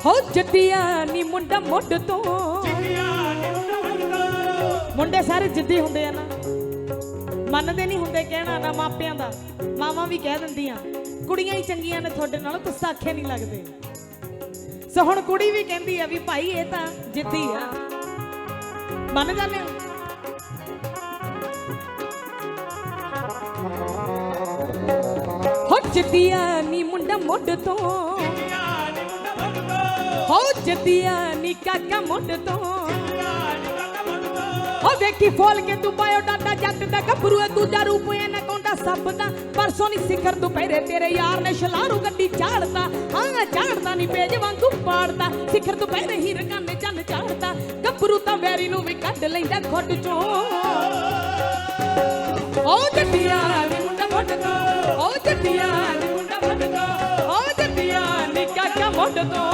हो जद्दिया नी मुंडा मुंड तो मुंडे सारे जिद्दी हुंदे आ ना मनदे नहीं हुंदे कहना ना मापियां दा मावां भी कह दिंदियां कुड़ियां ही चंगियां ने तुहाडे नालों तुस तां आखे नहीं लगदे सो हुण कुड़ी भी कहंदी आ भी भाई ये तां जिद्दी आ मन जाने हो जद्दिया नी मुंडा मुंड तो हो जद्दिया नी काका मुंड तो हो देखी फोल के तू पायो डाटा जट दा गभरू दूजा रूप एना कोंडा सब दा परसों नी सिखर दुपहरे तेरे यार ने शलारू गड्डी चाड़दा हां चाड़दा नी पेज वांगू पाड़दा सिखर दुपहरे ही रकाने चन चाड़दा गभरू ता वैरी नु भी कढ लैंदा खुੱਡ चों ओ जट्टिया नी मुंडा मुंड तो ओ जट्टिया नी मुंडा मुंड तो ओ जट्टिया नी काका मुंड तो